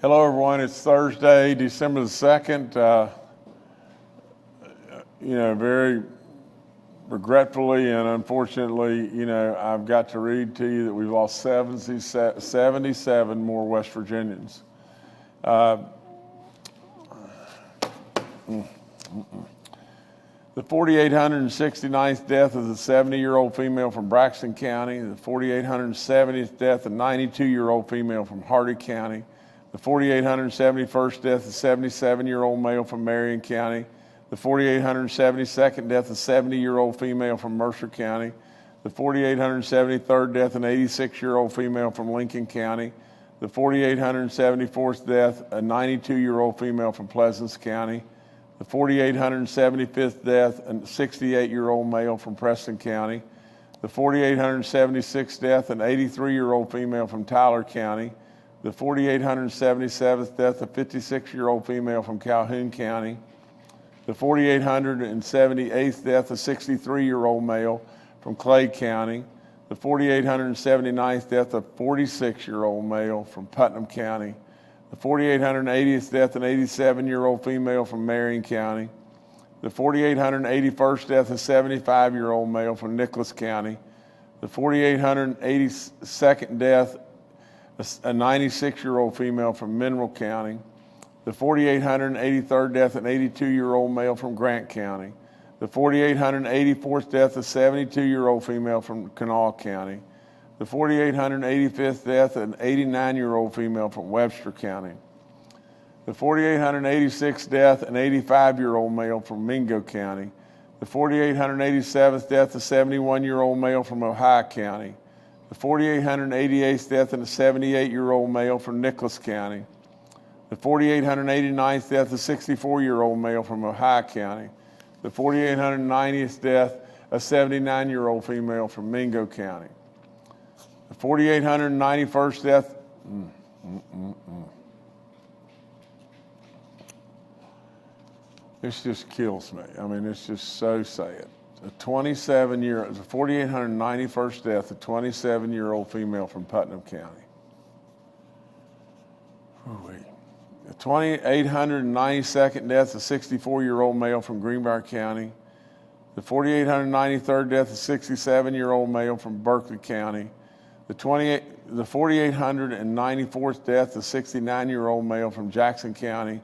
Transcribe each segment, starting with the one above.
Hello, everyone. It's Thursday, December the 2nd. Very regretfully and unfortunately, I've got to read to you that we've lost 77 more West Virginians. The 4,869th death of the 70-year-old female from Braxton County, the 4,870th death of 92-year-old female from Hardy County, the 4,871st death of 77-year-old male from Marion County, the 4,872nd death of 70-year-old female from Mercer County, the 4,873rd death of 86-year-old female from Lincoln County, the 4,874th death of 92-year-old female from Pleasants County, the 4,875th death of 68-year-old male from Preston County, the 4,876th death of 83-year-old female from Tyler County, the 4,877th death of 56-year-old female from Calhoun County, the 4,878th death of 63-year-old male from Clay County, the 4,879th death of 46-year-old male from Putnam County, the 4,880th death of 87-year-old female from Marion County, the 4,881st death of 75-year-old male from Nicholas County, the 4,882nd death a 96-year-old female from Mineral County, the 4,883rd death an 82-year-old male from Grant County, the 4,884th death a 72-year-old female from Kanawha County, the 4,885th death an 89-year-old female from Webster County, the 4,886th death an 85-year-old male from Mingo County, the 4,887th death a 71-year-old male from Ohio County, the 4,888th death in a 78-year-old male from Nicholas County, the 4,889th death a 64-year-old male from Ohio County, the 4,890th death a 79-year-old female from Mingo County, the 4,891st death. This just kills me. I mean, it's just so sad. The 4,891st death, a 27-year-old female from Putnam County. The 2,892nd death, a 64-year-old male from Greenbrier County. The 4,893rd death, a 67-year-old male from Berkeley County. The 4,894th death, a 69-year-old male from Jackson County.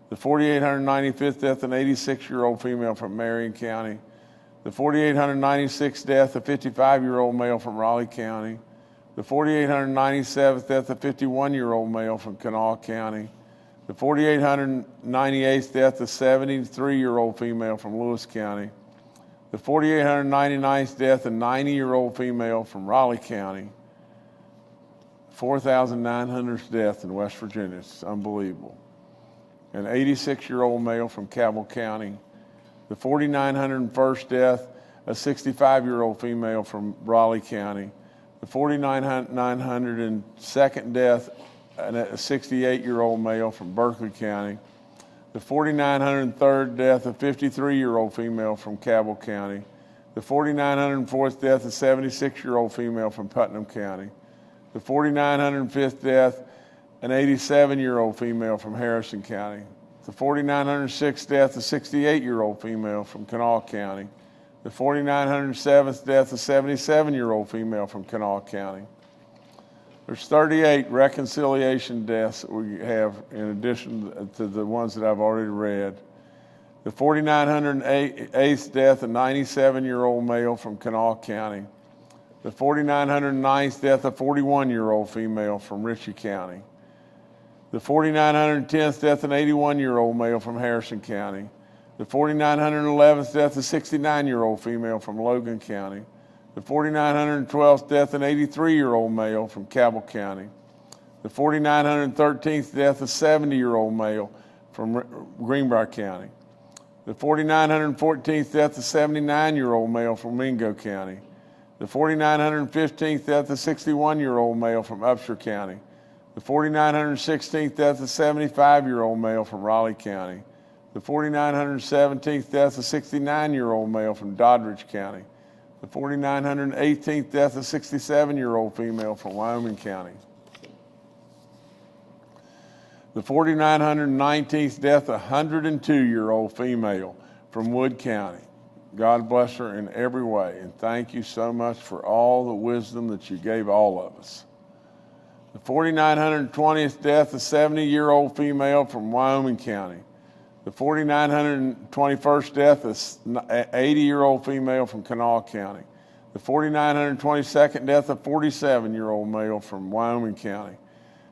The 4,895th death, an 86-year-old female from Marion County. The 4,896th death, a 55-year-old male from Raleigh County. The 4,897th death, a 51-year-old male from Kanawha County. The 4,898th death, a 73-year-old female from Lewis County. The 4,899th death, a 90-year-old female from Raleigh County. 4,900th death in West Virginia. It's unbelievable. An 86-year-old male from Cabell County. The 4,901st death, a 65-year-old female from Raleigh County. The 4,902nd death, a 68-year-old male from Berkeley County. The 4,903rd death, a 53-year-old female from Cabell County. The 4,904th death, a 76-year-old female from Putnam County. The 4,905th death, an 87-year-old female from Harrison County. The 4,906th death, a 68-year-old female from Kanawha County. The 4,907th death, a 77-year-old female from Kanawha County. There's 38 reconciliation deaths that we have in addition to the ones that I've already read. The 4,908th death, a 97-year-old male from Kanawha County. The 4,909th death, a 41-year-old female from Ritchie County. The 4,910th death, an 81-year-old male from Harrison County. The 4,911th death, a 69-year-old female from Logan County. The 4,912th death, an 83-year-old male from Cabell County. The 4,913th death, a 70-year-old male from Greenbrier County. The 4,914th death, a 79-year-old male from Mingo County. The 4,915th death, a 61-year-old male from Upshur County. The 4,916th death, a 75-year-old male from Raleigh County. The 4,917th death, a 69-year-old male from Doddridge County. The 4,918th death, a 67-year-old female from Wyoming County. The 4,919th death, a 102-year-old female from Wood County. God bless her in every way, and thank you so much for all the wisdom that you gave all of us. The 4,920th death, a 70-year-old female from Wyoming County. The 4,921st death, an 80-year-old female from Kanawha County. The 4,922nd death, a 47-year-old male from Wyoming County.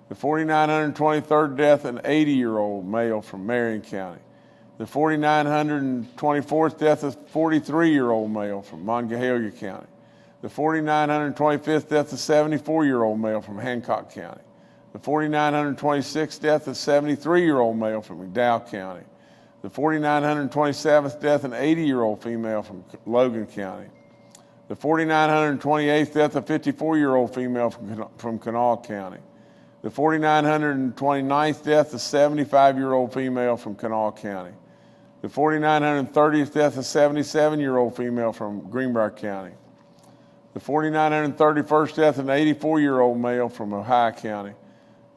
The 4,923rd death, an 80-year-old male from Marion County. The 4,924th death, a 43-year-old male from Monongahela County. The 4,925th death, a 74-year-old male from Hancock County. The 4,926th death, a 73-year-old male from McDowell County. The 4,927th death, an 80-year-old female from Logan County. The 4,928th death, a 54-year-old female from Kanawha County. The 4,929th death, a 75-year-old female from Kanawha County. The 4,930th death, a 77-year-old female from Greenbrier County. The 4,931st death, an 84-year-old male from Ohio County.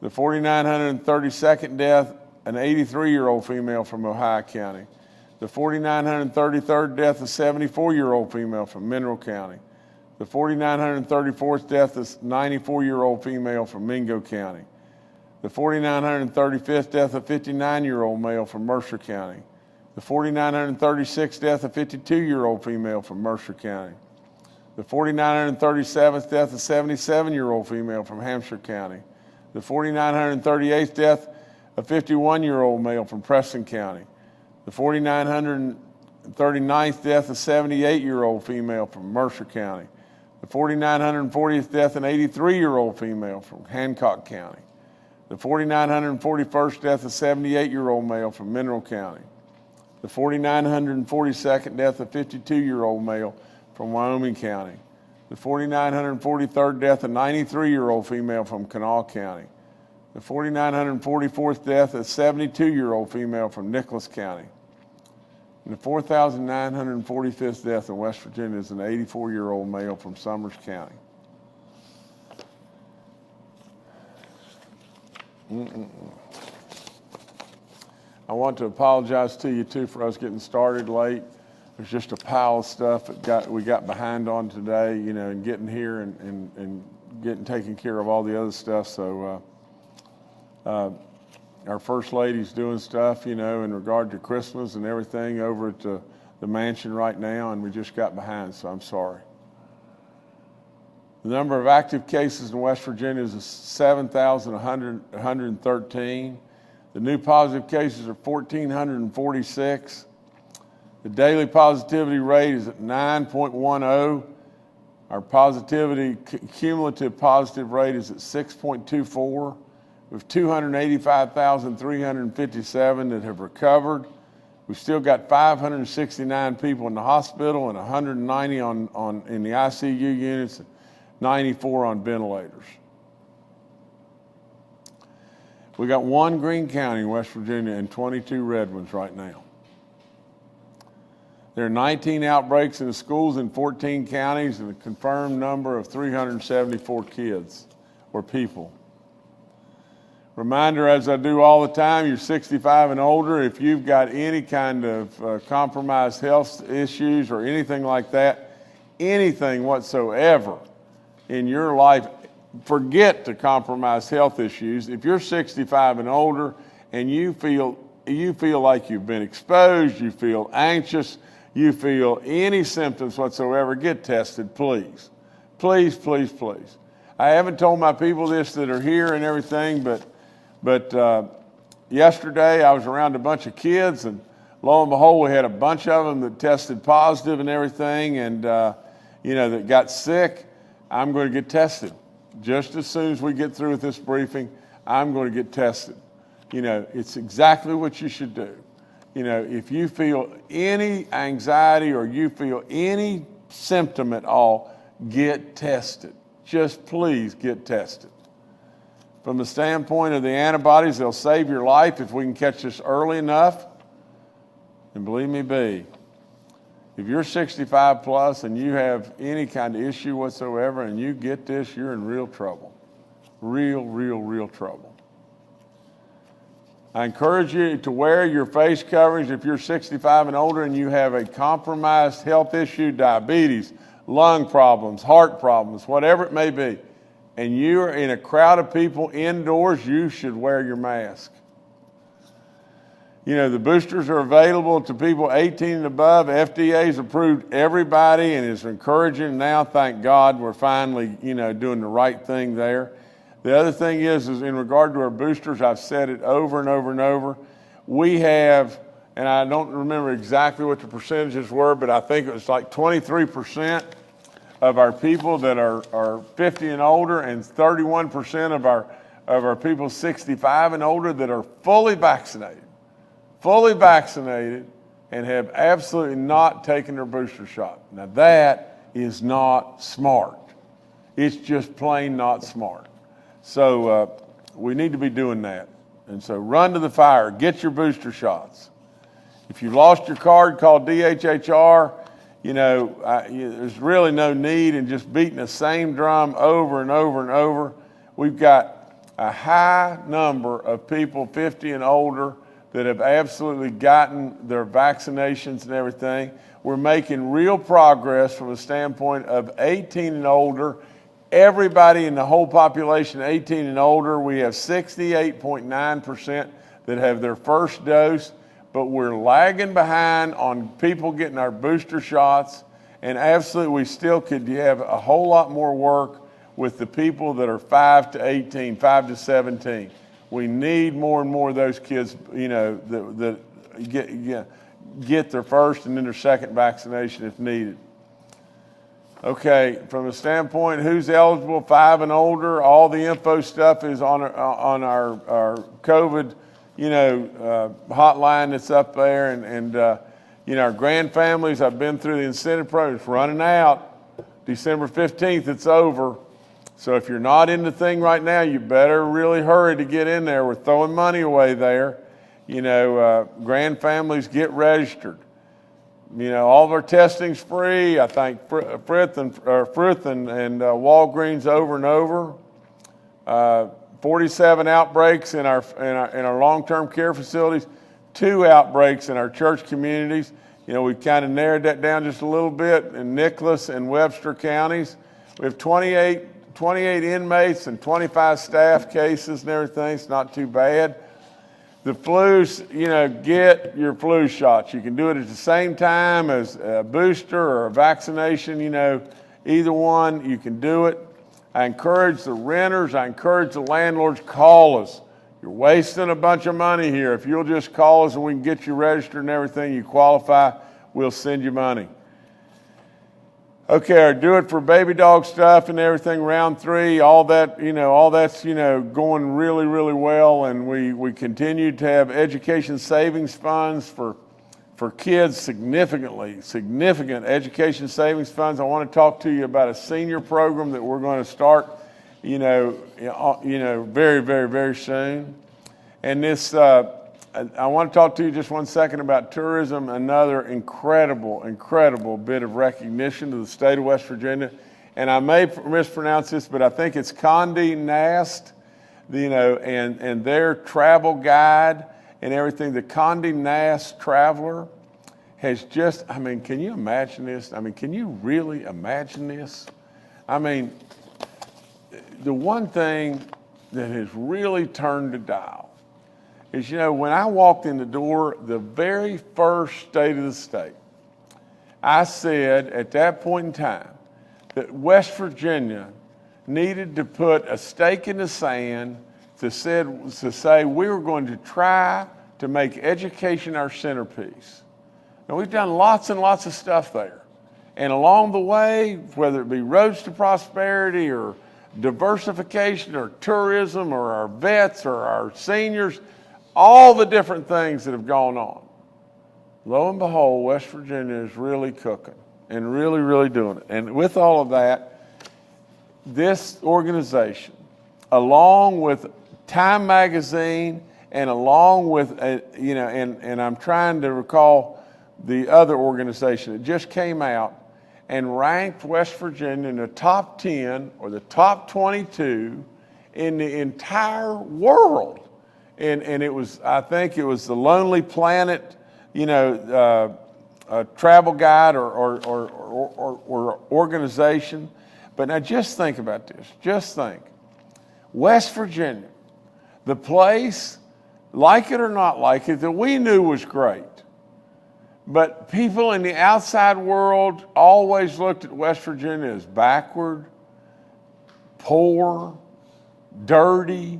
The 4,932nd death, an 83-year-old female from Ohio County. The 4,933rd death, a 74-year-old female from Mineral County. The 4,934th death, a 94-year-old female from Mingo County. The 4,935th death, a 59-year-old male from Mercer County. The 4,936th death, a 52-year-old female from Mercer County. The 4,937th death, a 77-year-old female from Hampshire County. The 4,938th death, a 51-year-old male from Preston County. The 4,939th death, a 78-year-old female from Mercer County. The 4,940th death, an 83-year-old female from Hancock County. The 4,941st death, a 78-year-old male from Mineral County. The 4,942nd death, a 52-year-old male from Wyoming County. The 4,943rd death, a 93-year-old female from Kanawha County. The 4,944th death, a 72-year-old female from Nicholas County. And the 4,945th death in West Virginia is an 84-year-old male from Summers County. I want to apologize to you too for us getting started late. There's just a pile of stuff that we got behind on today, and getting here and getting taken care of all the other stuff. So our First Lady's doing stuff, in regard to Christmas and everything over at the mansion right now, and we just got behind, so I'm sorry. The number of active cases in West Virginia is 7,113. The new positive cases are 1,446. The daily positivity rate is at 9.10. Our cumulative positive rate is at 6.24. We have 285,357 that have recovered. We've still got 569 people in the hospital and 190 in the ICU units, and 94 on ventilators. We got 1 Greene County in West Virginia and 22 red ones right now. There are 19 outbreaks in the schools in 14 counties and a confirmed number of 374 kids or people. Reminder, as I do all the time, you're 65 and older. If you've got any kind of compromised health issues or anything like that, anything whatsoever in your life, forget the compromised health issues. If you're 65 and older and you feel like you've been exposed, you feel anxious, you feel any symptoms whatsoever, get tested, please. Please, please, please. I haven't told my people this that are here and everything, but yesterday I was around a bunch of kids, and lo and behold, we had a bunch of them that tested positive and everything, and that got sick. I'm going to get tested. Just as soon as we get through with this briefing, I'm going to get tested. It's exactly what you should do. If you feel any anxiety or you feel any symptom at all, get tested. Just please get tested. From the standpoint of the antibodies, they'll save your life if we can catch this early enough. And believe me, if you're 65 plus and you have any kind of issue whatsoever and you get this, you're in real trouble. Real trouble. I encourage you to wear your face coverings if you're 65 and older and you have a compromised health issue, diabetes, lung problems, heart problems, whatever it may be, and you're in a crowd of people indoors, you should wear your mask. You know, the boosters are available to people 18 and above. FDA's approved everybody and is encouraging now, thank God, we're finally, doing the right thing there. The other thing is in regard to our boosters, I've said it over and over and over. We have, and I don't remember exactly what the percentages were, but I think it was like 23% of our people that are 50 and older, and 31% of our people 65 and older that are fully vaccinated and have absolutely not taken their booster shot. Now that is not smart. It's just plain not smart. So we need to be doing that. And so run to the fire, get your booster shots. If you lost your card, call DHHR. There's really no need in just beating the same drum over and over and over. We've got a high number of people 50 and older that have absolutely gotten their vaccinations and everything. We're making real progress from a standpoint of 18 and older. Everybody in the whole population 18 and older, we have 68.9% that have their first dose, but we're lagging behind on people getting our booster shots, and absolutely we still could have a whole lot more work with the people that are 5 to 18, 5 to 17. We need more and more of those kids, that get their first and then their second vaccination if needed. Okay, from a standpoint, who's eligible, 5 and older, all the info stuff is on our COVID, hotline that's up there. And our grand families, I've been through the incentive program. It's running out. December 15th, it's over. So if you're not in the thing right now, you better really hurry to get in there. We're throwing money away there. Grand families, get registered. All of our testing's free. I thank Frith and Walgreens over and over. 47 outbreaks in our long-term care facilities, 2 outbreaks in our church communities. We kind of narrowed that down just a little bit in Nicholas and Webster counties. We have 28 inmates and 25 staff cases and everything. It's not too bad. The flus, get your flu shots. You can do it at the same time as a booster or a vaccination, either one, you can do it. I encourage the renters, I encourage the landlords, call us. You're wasting a bunch of money here. If you'll just call us and we can get you registered and everything, you qualify, we'll send you money. Okay, or do it for baby dog stuff and everything, round 3, all that's going really, really well. And we continue to have education savings funds for kids, significant education savings funds. I want to talk to you about a senior program that we're going to start, very, very, very soon. And this, I want to talk to you just one second about tourism, another incredible bit of recognition to the state of West Virginia. And I may mispronounce this, but I think it's Condé Nast, and their travel guide and everything. The Condé Nast Traveler has just, can you imagine this? Can you really imagine this? The one thing that has really turned the dial is, when I walked in the door, the very first state of the state, I said at that point in time that West Virginia needed to put a stake in the sand to say we were going to try to make education our centerpiece. Now, we've done lots and lots of stuff there. And along the way, whether it be roads to prosperity or diversification or tourism or our vets or our seniors, all the different things that have gone on. Lo and behold, West Virginia is really cooking and really, really doing it. And with all of that, this organization, along with Time Magazine and along with, and I'm trying to recall the other organization that just came out and ranked West Virginia in the top 10 or the top 22 in the entire world and it was, I think it was the Lonely Planet, travel guide or organization. But now just think about this. Just think. West Virginia, the place, like it or not like it, that we knew was great. But people in the outside world always looked at West Virginia as backward, poor, dirty.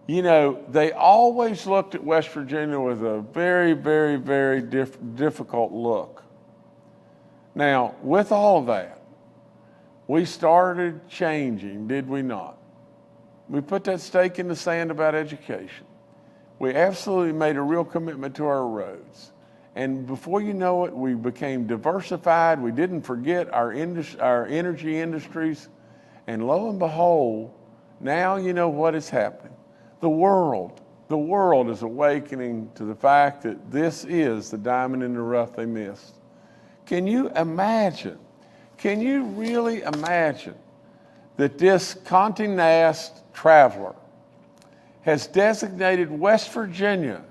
They always looked at West Virginia with a very, very, very difficult look. Now, with all of that, we started changing, did we not? We put that stake in the sand about education. We absolutely made a real commitment to our roads. And before you know it, we became diversified. We didn't forget our energy industries. And lo and behold, now you know what is happening. The world is awakening to the fact that this is the diamond in the rough they missed. Can you imagine? Can you really imagine that this Condé Nast traveler has designated West Virginia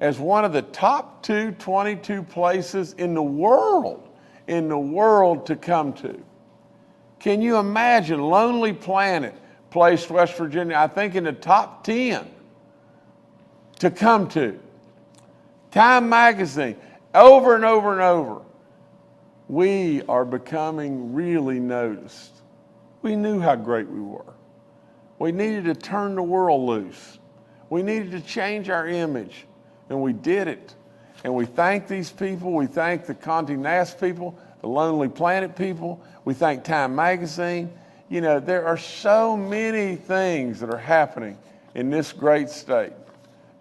as one of the top 22 places in the world to come to? Can you imagine? Lonely Planet placed West Virginia, I think, in the top 10 to come to. Time Magazine, over and over and over. We are becoming really noticed. We knew how great we were. We needed to turn the world loose. We needed to change our image, and we did it. And we thank these people. We thank the Condé Nast people, the Lonely Planet people. We thank Time Magazine. There are so many things that are happening in this great state.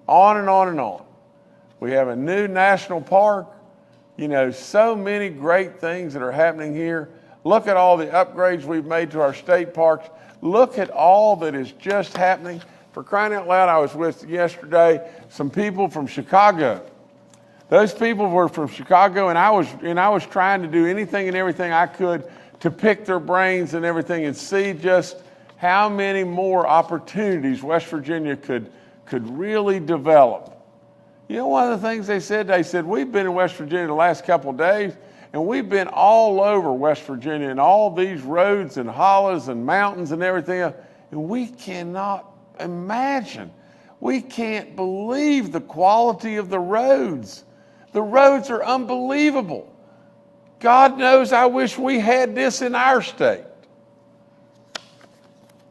On and on and on. We have a new national park. So many great things that are happening here. Look at all the upgrades we've made to our state parks. Look at all that is just happening. For crying out loud, I was with yesterday some people from Chicago. Those people were from Chicago, and I was trying to do anything and everything I could to pick their brains and everything and see just how many more opportunities West Virginia could really develop. One of the things they said, we've been in West Virginia the last couple of days, and we've been all over West Virginia and all these roads and hollows and mountains and everything else, and we cannot imagine. We can't believe the quality of the roads. The roads are unbelievable. God knows I wish we had this in our state.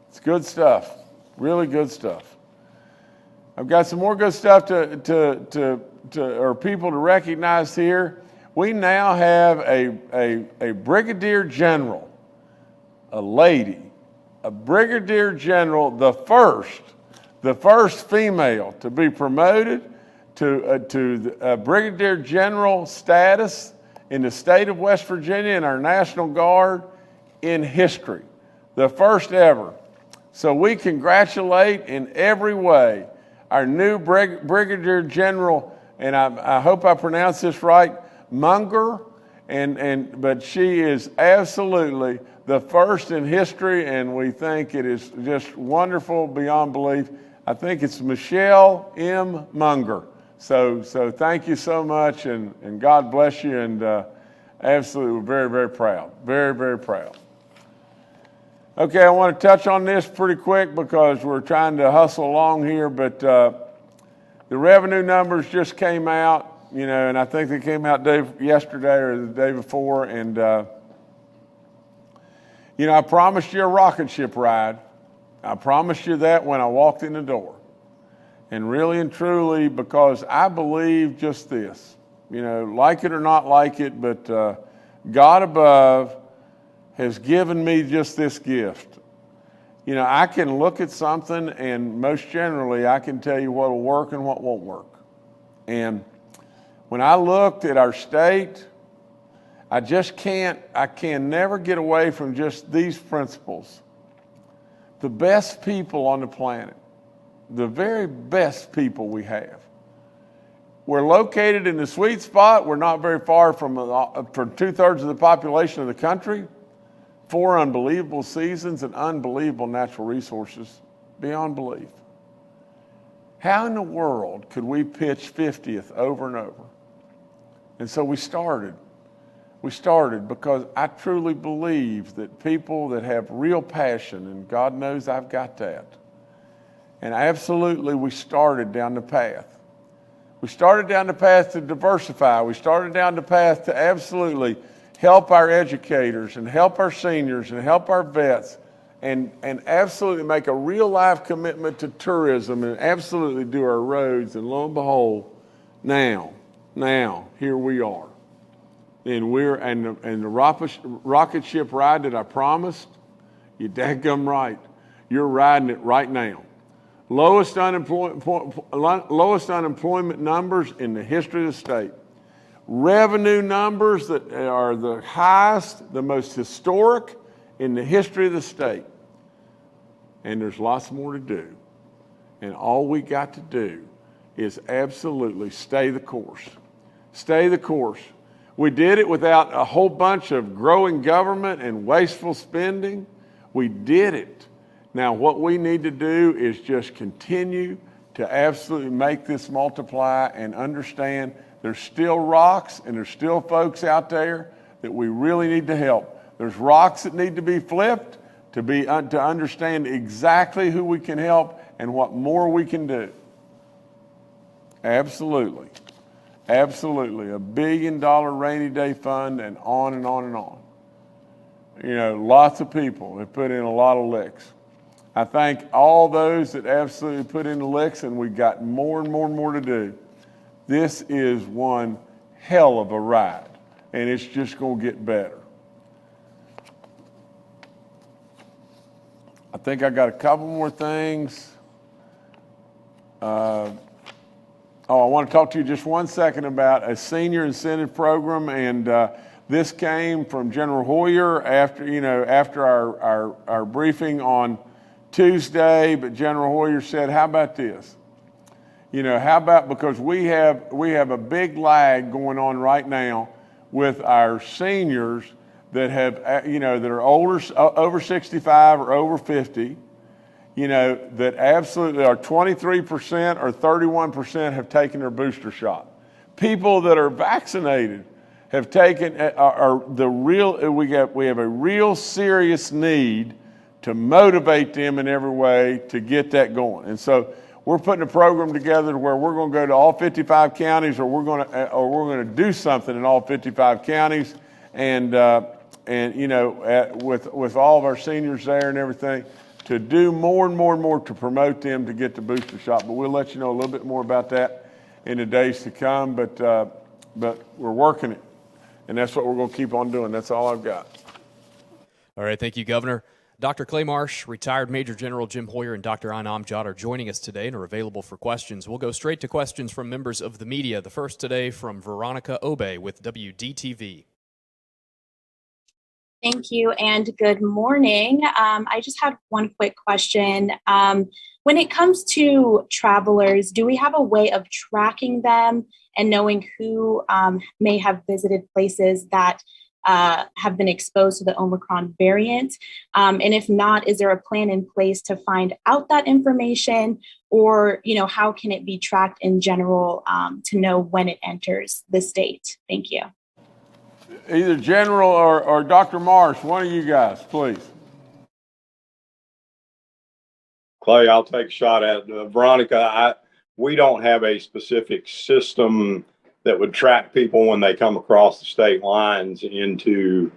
It's good stuff, really good stuff. I've got some more good stuff or people to recognize here. We now have a brigadier general, a lady, a brigadier general, the first female to be promoted to brigadier general status in the state of West Virginia in our National Guard in history, the first ever. So we congratulate in every way our new Brigadier General, and I hope I pronounce this right, Munger, but she is absolutely the first in history, and we think it is just wonderful beyond belief. I think it's Michelle M. Munger. So thank you so much, and God bless you, and absolutely we're very, very proud. Very, very proud. Okay, I want to touch on this pretty quick because we're trying to hustle along here, but the revenue numbers just came out, and I think they came out yesterday or the day before, and I promised you a rocket ship ride. I promised you that when I walked in the door. And really and truly, because I believe just this, like it or not like it, but God above has given me just this gift. I can look at something, and most generally I can tell you what will work and what won't work. And when I looked at our state, I can never get away from just these principles. The best people on the planet, the very best people we have. We're located in the sweet spot. We're not very far from 2/3 of the population of the country. 4 unbelievable seasons and unbelievable natural resources beyond belief. How in the world could we pitch 50th over and over? And so we started. We started because I truly believe that people that have real passion, and God knows I've got that, and absolutely we started down the path. We started down the path to diversify. We started down the path to absolutely help our educators and help our seniors and help our vets and absolutely make a real life commitment to tourism and absolutely do our roads. And lo and behold, now, here we are. And the rocket ship ride that I promised, you dadgum right. You're riding it right now. Lowest unemployment numbers in the history of the state. Revenue numbers that are the highest, the most historic in the history of the state. And there's lots more to do. And all we got to do is absolutely stay the course. Stay the course. We did it without a whole bunch of growing government and wasteful spending. We did it. Now, what we need to do is just continue to absolutely make this multiply and understand there's still rocks and there's still folks out there that we really need to help. There's rocks that need to be flipped to understand exactly who we can help and what more we can do. Absolutely. Absolutely. $1 billion rainy day fund and on and on and on. You know, lots of people have put in a lot of licks. I thank all those that absolutely put in the licks, and we've got more and more and more to do. This is one hell of a ride, and it's just going to get better. I think I got a couple more things. I want to talk to you just 1 second about a senior incentive program, and this came from General Hoyer after our briefing on Tuesday. But General Hoyer said, "How about this? How about, because we have a big lag going on right now with our seniors that have that are older, over 65 or over 50." That absolutely are 23% or 31% have taken their booster shot. People that are vaccinated have taken we have a real serious need to motivate them in every way to get that going. And so we're putting a program together where we're going to go to all 55 counties, or we're going to do something in all 55 counties, and with all of our seniors there and everything, to do more and more and more to promote them to get the booster shot. But we'll let you know a little bit more about that in the days to come. But we're working it, and that's what we're going to keep on doing. That's all I've got. All right, thank you, Governor. Dr. Clay Marsh, retired Major General Jim Hoyer, and Dr. Ayn Amjad are joining us today and are available for questions. We'll go straight to questions from members of the media. The first today from Veronica Obey with WDTV. Thank you and good morning. I just had one quick question. When it comes to travelers, do we have a way of tracking them and knowing who may have visited places that have been exposed to the Omicron variant? And if not, is there a plan in place to find out that information, or how can it be tracked in general to know when it enters the state? Thank you. Either General or Dr. Marsh, one of you guys, please. Clay, I'll take a shot at it. Veronica, we don't have a specific system that would track people when they come across the state lines into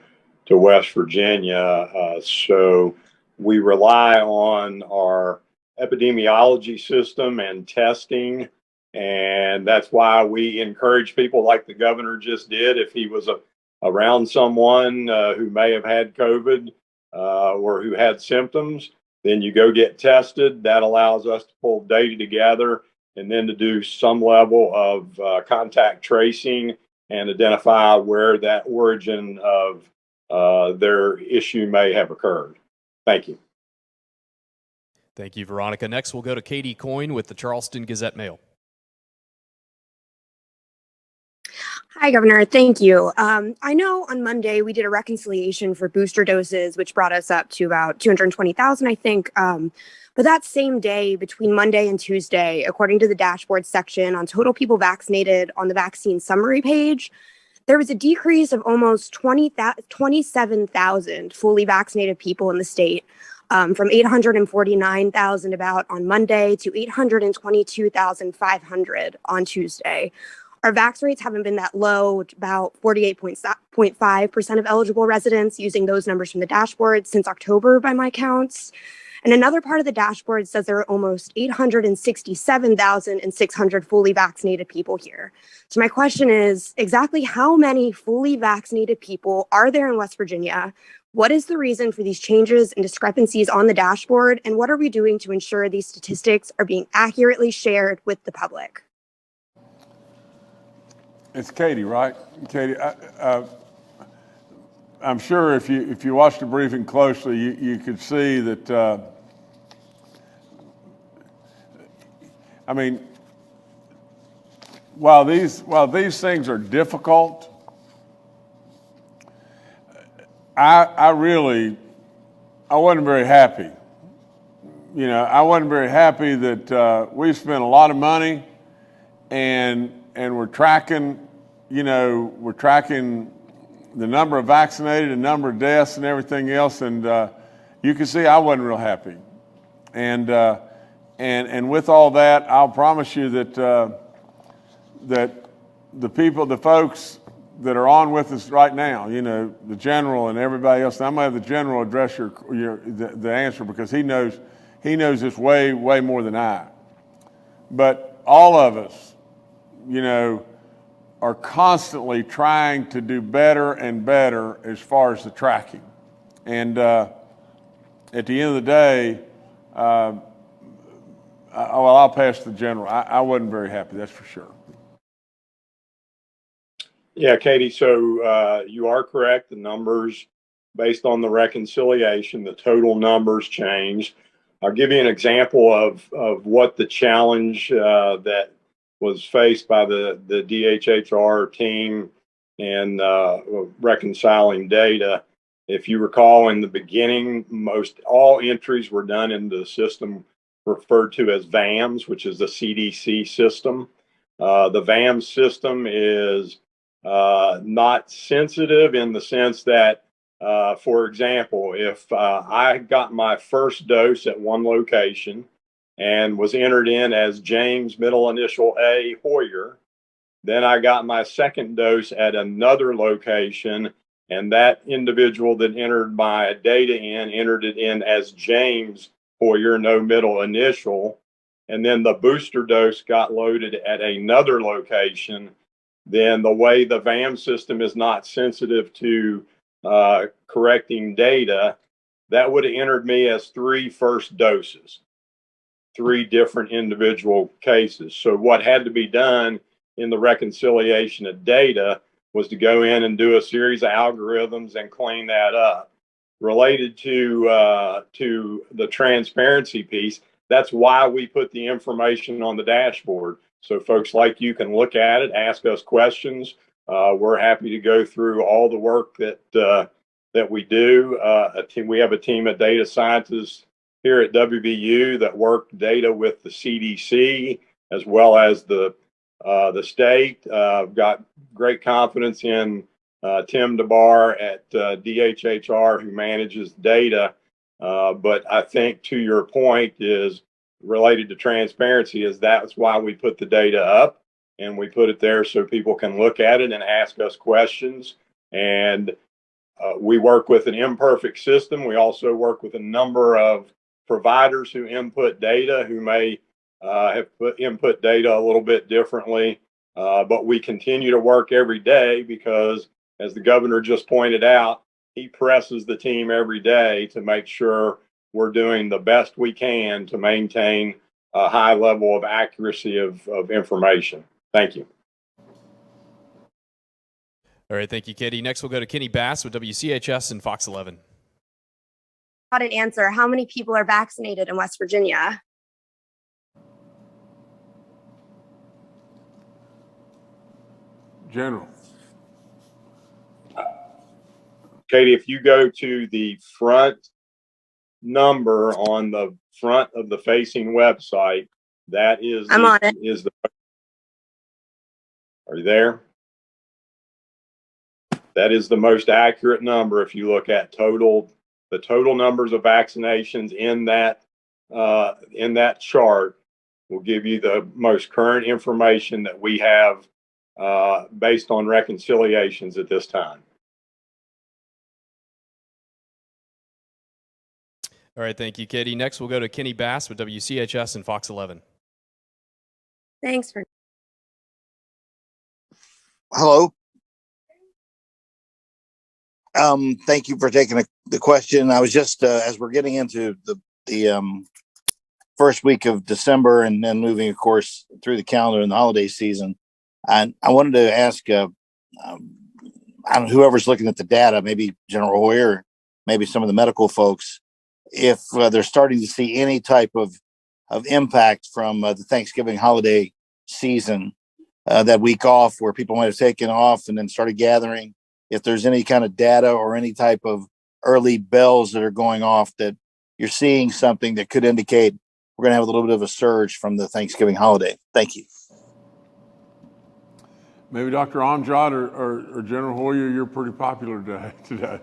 West Virginia. So we rely on our epidemiology system and testing. And that's why we encourage people, like the governor just did, if he was around someone who may have had COVID or who had symptoms, then you go get tested. That allows us to pull data together and then to do some level of contact tracing and identify where that origin of their issue may have occurred. Thank you. Thank you, Veronica. Next, we'll go to Katie Coyne with the Charleston Gazette-Mail. Hi, Governor. Thank you. I know on Monday we did a reconciliation for booster doses, which brought us up to about 220,000, I think. But that same day, between Monday and Tuesday, according to the dashboard section on total people vaccinated on the vaccine summary page, there was a decrease of almost 27,000 fully vaccinated people in the state, from 849,000 about on Monday to 822,500 on Tuesday. Our vax rates haven't been that low, about 48.5% of eligible residents using those numbers from the dashboard since October by my counts. And another part of the dashboard says there are almost 867,600 fully vaccinated people here. So my question is, exactly how many fully vaccinated people are there in West Virginia? What is the reason for these changes and discrepancies on the dashboard? And what are we doing to ensure these statistics are being accurately shared with the public? It's Katie, right? Katie, I'm sure if you watched the briefing closely, you could see that. I mean, while these things are difficult, I wasn't very happy. You know, I wasn't very happy that we've spent a lot of money, and we're tracking. We're tracking the number of vaccinated, the number of deaths, and everything else, and you can see I wasn't real happy. And with all that, I'll promise you that that the folks that are on with us right now, the general and everybody else. And I'm gonna have the general address the answer, because he knows this way more than I. But all of us, are constantly trying to do better and better as far as the tracking. And at the end of the day, I'll pass to the general. I wasn't very happy, that's for sure. Yeah, Katie, so you are correct. The numbers, based on the reconciliation, the total numbers changed. I'll give you an example of what the challenge that was faced by the DHHR team and reconciling data. If you recall, in the beginning, most all entries were done into the system referred to as VAMS, which is the CDC system. The VAMS system is not sensitive in the sense that, for example, if I got my first dose at one location and was entered in as James, middle initial A, Hoyer, then I got my second dose at another location, and that individual that entered my data entered it in as James Hoyer, no middle initial, and then the booster dose got loaded at another location. Then the way the VAM system is not sensitive to correcting data, that would have entered me as 3 first doses, 3 different individual cases. So what had to be done in the reconciliation of data was to go in and do a series of algorithms and clean that up. Related to the transparency piece, that's why we put the information on the dashboard. So folks like you can look at it, ask us questions. We're happy to go through all the work that we do. We have a team of data scientists here at WVU that work data with the CDC as well as the state. I've got great confidence in Tim DeBar at DHHR, who manages data. But I think, to your point, is related to transparency, is that's why we put the data up, and we put it there so people can look at it and ask us questions. And we work with an imperfect system. We also work with a number of providers who input data, who may have input data a little bit differently. But we continue to work every day because, as the governor just pointed out, he presses the team every day to make sure we're doing the best we can to maintain a high level of accuracy of information. Thank you. All right, thank you, Katie. Next, we'll go to Kenny Bass with WCHS and Fox 11. Got an answer. How many people are vaccinated in West Virginia? General. Katie, if you go to the front number on the front of the facing website, that is I'm on it. Are you there? That is the most accurate number. If you look at the total numbers of vaccinations in that chart will give you the most current information that we have based on reconciliations at this time. All right, thank you, Katie. Next, we'll go to Kenny Bass with WCHS and Fox 11. Thanks for. Hello. Thank you for taking the question. I was just as we're getting into the first week of December and then moving, of course, through the calendar and the holiday season, and I wanted to ask I don't know, whoever's looking at the data, maybe General Hoyer, maybe some of the medical folks, if they're starting to see any type of impact from the Thanksgiving holiday season, that week off where people might have taken off and then started gathering. If there's any kind of data or any type of early bells that are going off that you're seeing something that could indicate we're going to have a little bit of a surge from the Thanksgiving holiday. Thank you. Maybe Dr. Amjad or General Hoyer, you're pretty popular today.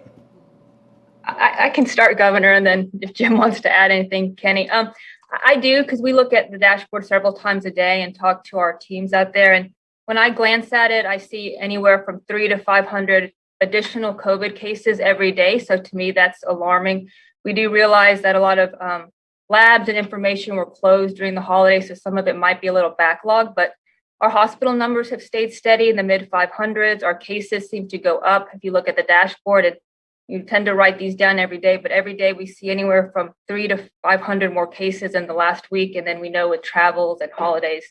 I can start, Governor, and then if Jim wants to add anything, Kenny. I do, because we look at the dashboard several times a day and talk to our teams out there. And when I glance at it, I see anywhere from 300 to 500 additional COVID cases every day. So to me, that's alarming. We do realize that a lot of labs and information were closed during the holidays, so some of it might be a little backlogged, but our hospital numbers have stayed steady in the mid 500s. Our cases seem to go up. If you look at the dashboard, and you tend to write these down every day, but every day we see anywhere from 300 to 500 more cases in the last week. And then we know with travels and holidays,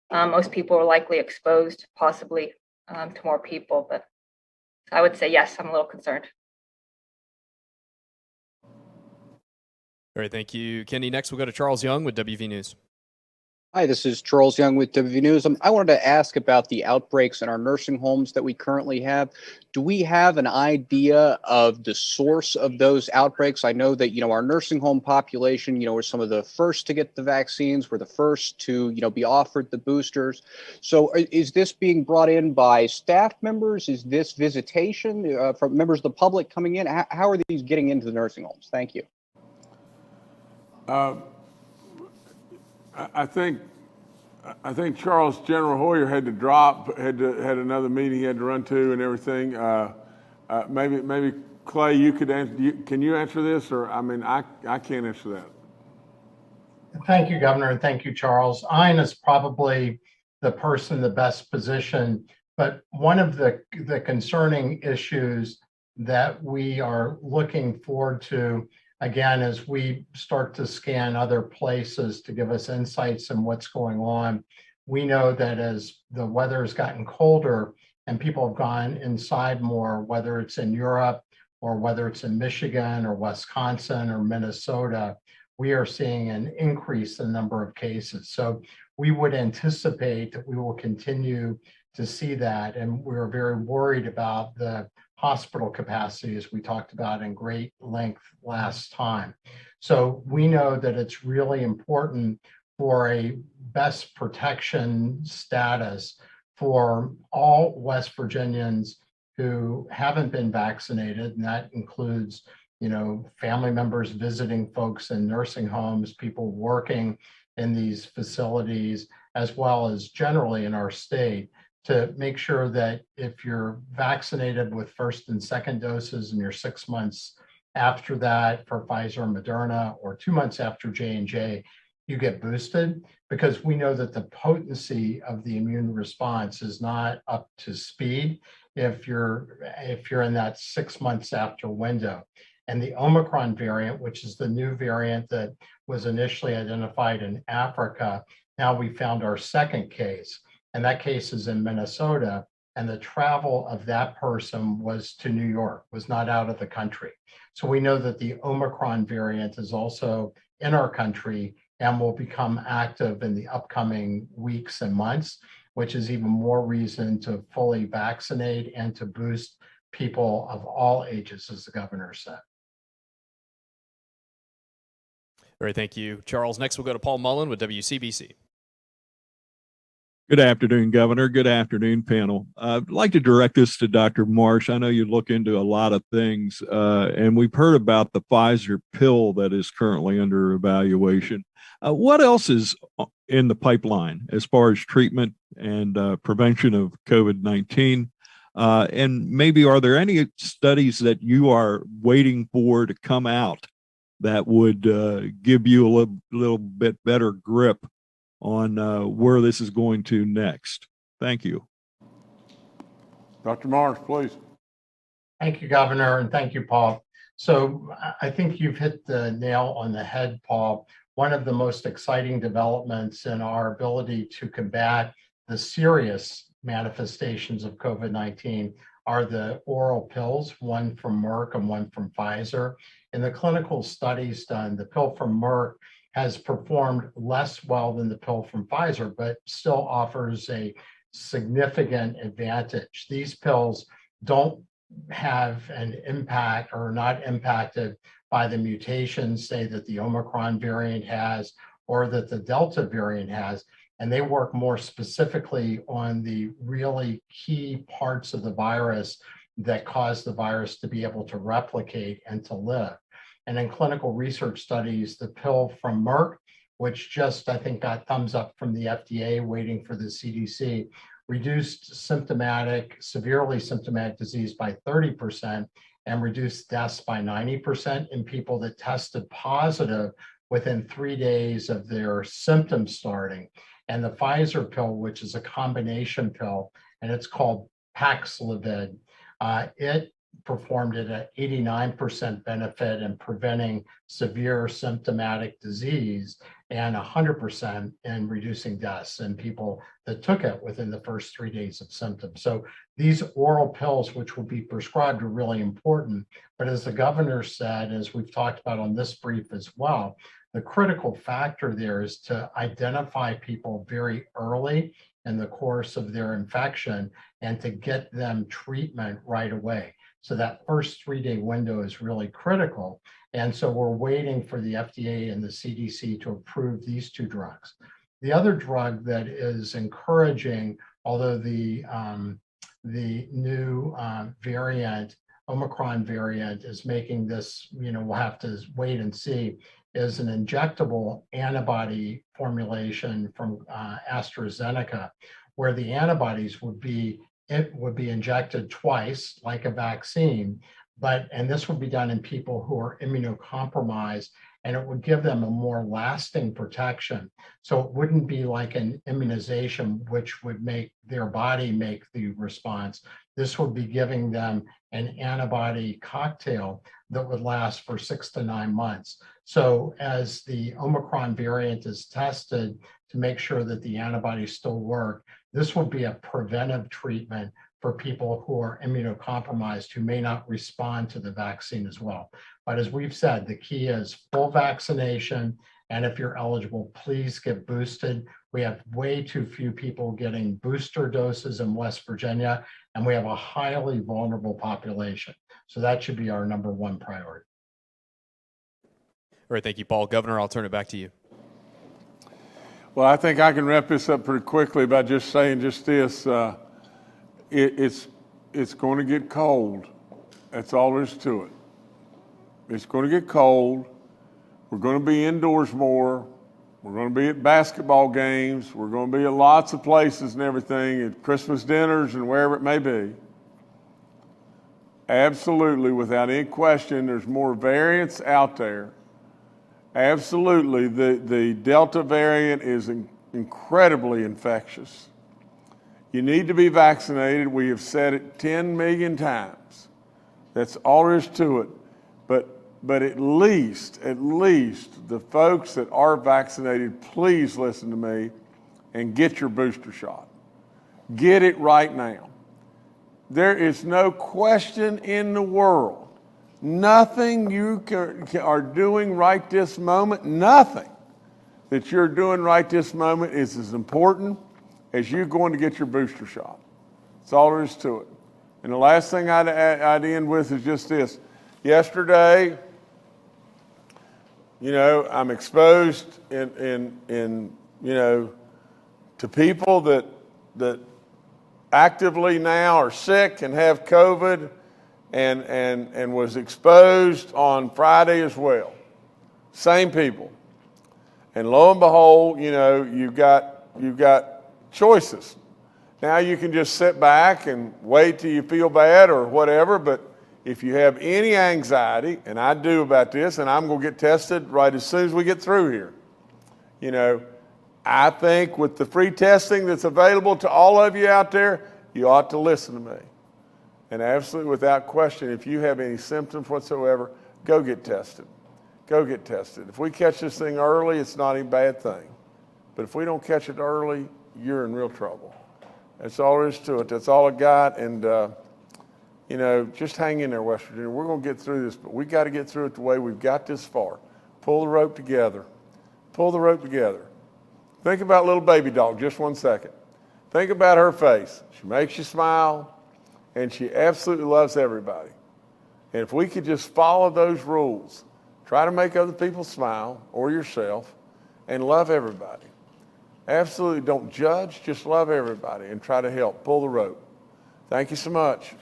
most people are likely exposed possibly to more people. But I would say, yes, I'm a little concerned. All right, thank you, Kenny. Next, we'll go to Charles Young with WV News. Hi, this is Charles Young with WV News. I wanted to ask about the outbreaks in our nursing homes that we currently have. Do we have an idea of the source of those outbreaks? I know that, our nursing home population, were some of the first to get the vaccines, were the first to, be offered the boosters. So is this being brought in by staff members? Is this visitation from members of the public coming in? How are these getting into the nursing homes? Thank you. I think Charles, General Hoyer had to drop, had another meeting he had to run to and everything. Maybe Clay, you could answer. Can you answer this, or I can't answer that. Thank you, Governor, and thank you, Charles. Ein is probably the person in the best position, but one of the concerning issues that we are looking forward to, again, as we start to scan other places to give us insights on what's going on, we know that as the weather has gotten colder and people have gone inside more, whether it's in Europe or whether it's in Michigan or Wisconsin or Minnesota, we are seeing an increase in the number of cases. So we would anticipate that we will continue to see that. And we're very worried about the hospital capacity, as we talked about in great length last time. So we know that it's really important for a best protection status for all West Virginians who haven't been vaccinated, and that includes, family members visiting folks in nursing homes, people working in these facilities, as well as generally in our state, to make sure that if you're vaccinated with first and second doses and you're 6 months after that for Pfizer and Moderna, or 2 months after J&J, you get boosted, because we know that the potency of the immune response is not up to speed if you're in that 6 months after window. And the Omicron variant, which is the new variant that was initially identified in Africa, now we found our second case. And that case is in Minnesota, and the travel of that person was to New York, was not out of the country. So we know that the Omicron variant is also in our country and will become active in the upcoming weeks and months, which is even more reason to fully vaccinate and to boost people of all ages, as the governor said. All right, thank you, Charles. Next, we'll go to Paul Mullen with WCBC. Good afternoon, Governor. Good afternoon, panel. I'd like to direct this to Dr. Marsh. I know you look into a lot of things, and we've heard about the Pfizer pill that is currently under evaluation. What else is in the pipeline as far as treatment and prevention of COVID-19? And maybe are there any studies that you are waiting for to come out that would give you a little bit better grip on where this is going to next? Thank you. Dr. Marsh, please. Thank you, Governor, and thank you, Paul. So I think you've hit the nail on the head, Paul. One of the most exciting developments in our ability to combat the serious manifestations of COVID-19 are the oral pills, one from Merck and one from Pfizer. In the clinical studies done, the pill from Merck has performed less well than the pill from Pfizer, but still offers a significant advantage. These pills don't have an impact or are not impacted by the mutations, say, that the Omicron variant has or that the Delta variant has, and they work more specifically on the really key parts of the virus that cause the virus to be able to replicate and to live. And in clinical research studies, the pill from Merck, which just, I think, got thumbs up from the FDA, waiting for the CDC, reduced severely symptomatic disease by 30% and reduced deaths by 90% in people that tested positive within 3 days of their symptoms starting. And the Pfizer pill, which is a combination pill, and it's called Paxlovid, it performed at an 89% benefit in preventing severe symptomatic disease and 100% in reducing deaths in people that took it within the first 3 days of symptoms. So these oral pills, which will be prescribed, are really important. But as the governor said, as we've talked about on this brief as well, the critical factor there is to identify people very early in the course of their infection and to get them treatment right away. So that first 3-day window is really critical. And so we're waiting for the FDA and the CDC to approve these two drugs. The other drug that is encouraging, although the new variant, Omicron variant, is making this, we'll have to wait and see, is an injectable antibody formulation from AstraZeneca, where the antibodies would be injected twice like a vaccine, and this would be done in people who are immunocompromised, and it would give them a more lasting protection. So it wouldn't be like an immunization, which would make their body make the response. This would be giving them an antibody cocktail that would last for 6 to 9 months. So as the Omicron variant is tested to make sure that the antibodies still work, this will be a preventive treatment for people who are immunocompromised who may not respond to the vaccine as well. But as we've said, the key is full vaccination. And if you're eligible, please get boosted. We have way too few people getting booster doses in West Virginia, and we have a highly vulnerable population. So that should be our number one priority. All right, thank you, Paul. Governor, I'll turn it back to you. Well, I think I can wrap this up pretty quickly by just saying just this. It's going to get cold. That's all there is to it. It's going to get cold. We're going to be indoors more. We're going to be at basketball games. We're going to be at lots of places and everything, at Christmas dinners and wherever it may be. Absolutely, without any question, there's more variants out there. Absolutely, the Delta variant is incredibly infectious. You need to be vaccinated. We have said it 10 million times. That's all there is to it. But at least the folks that are vaccinated, please listen to me and get your booster shot. Get it right now. There is no question in the world. Nothing you are doing right this moment, nothing that you're doing right this moment is as important as you going to get your booster shot. That's all there is to it. And the last thing I'd end with is just this. Yesterday, I'm exposed in to people that actively now are sick and have COVID and was exposed on Friday as well. Same people. And lo and behold, you've got choices. Now you can just sit back and wait till you feel bad or whatever, but if you have any anxiety, and I do about this, and I'm going to get tested right as soon as we get through here, I think with the free testing that's available to all of you out there, you ought to listen to me. And absolutely without question, if you have any symptoms whatsoever, go get tested. Go get tested. If we catch this thing early, it's not a bad thing. But if we don't catch it early, you're in real trouble. That's all there is to it. That's all I got. And, just hang in there, West Virginia. We're going to get through this, but we got to get through it the way we've got this far. Pull the rope together. Pull the rope together. Think about little baby dog, just 1 second. Think about her face. She makes you smile, and she absolutely loves everybody. And if we could just follow those rules, try to make other people smile, or yourself, and love everybody. Absolutely don't judge, just love everybody and try to help. Pull the rope. Thank you so much.